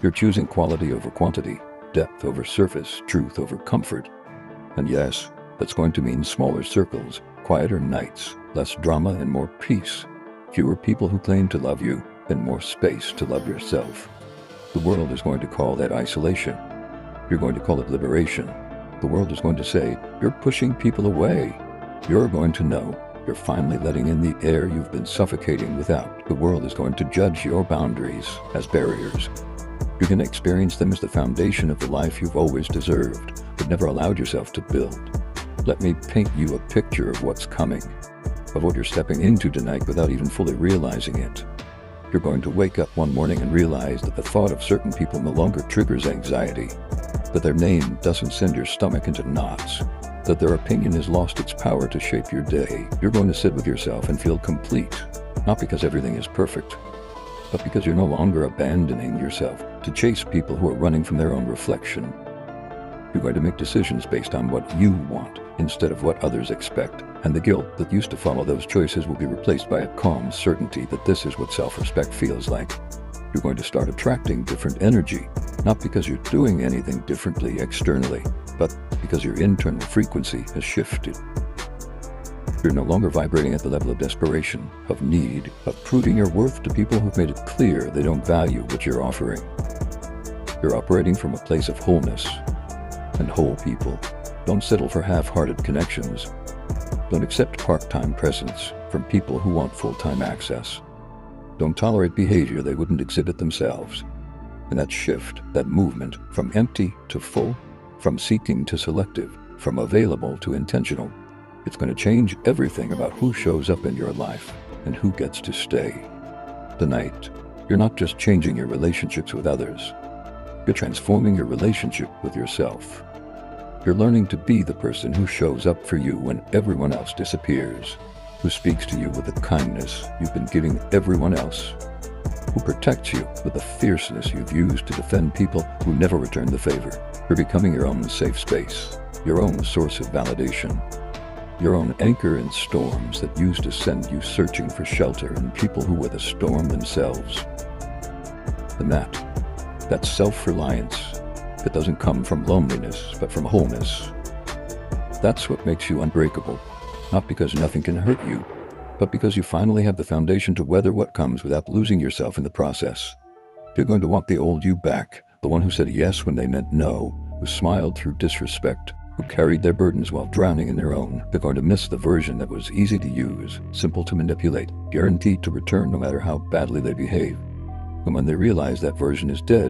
You're choosing quality over quantity, depth over surface, truth over comfort. And yes, that's going to mean smaller circles, quieter nights, less drama and more peace. Fewer people who claim to love you, and more space to love yourself. The world is going to call that isolation. You're going to call it liberation. The world is going to say, you're pushing people away. You're going to know you're finally letting in the air you've been suffocating without. The world is going to judge your boundaries as barriers. You're going to experience them as the foundation of the life you've always deserved, but never allowed yourself to build. Let me paint you a picture of what's coming, of what you're stepping into tonight without even fully realizing it. You're going to wake up one morning and realize that the thought of certain people no longer triggers anxiety, that their name doesn't send your stomach into knots, that their opinion has lost its power to shape your day. You're going to sit with yourself and feel complete, not because everything is perfect, but because you're no longer abandoning yourself to chase people who are running from their own reflection. You're going to make decisions based on what you want instead of what others expect, and the guilt that used to follow those choices will be replaced by a calm certainty that this is what self-respect feels like. You're going to start attracting different energy, not because you're doing anything differently externally, but because your internal frequency has shifted. You're no longer vibrating at the level of desperation, of need, of proving your worth to people who've made it clear they don't value what you're offering. You're operating from a place of wholeness, and whole people don't settle for half-hearted connections. Don't accept part-time presence from people who want full-time access. Don't tolerate behavior they wouldn't exhibit themselves. And that shift, that movement from empty to full, from seeking to selective, from available to intentional, it's going to change everything about who shows up in your life and who gets to stay. Tonight, you're not just changing your relationships with others. You're transforming your relationship with yourself. You're learning to be the person who shows up for you when everyone else disappears, who speaks to you with the kindness you've been giving everyone else, who protects you with the fierceness you've used to defend people who never return the favor. You're becoming your own safe space, your own source of validation, your own anchor in storms that used to send you searching for shelter in people who were the storm themselves. And that self-reliance, it doesn't come from loneliness, but from wholeness. That's what makes you unbreakable, not because nothing can hurt you, but because you finally have the foundation to weather what comes without losing yourself in the process. You're going to want the old you back, the one who said yes when they meant no, who smiled through disrespect, who carried their burdens while drowning in their own. They're going to miss the version that was easy to use, simple to manipulate, guaranteed to return no matter how badly they behave. And when they realize that version is dead,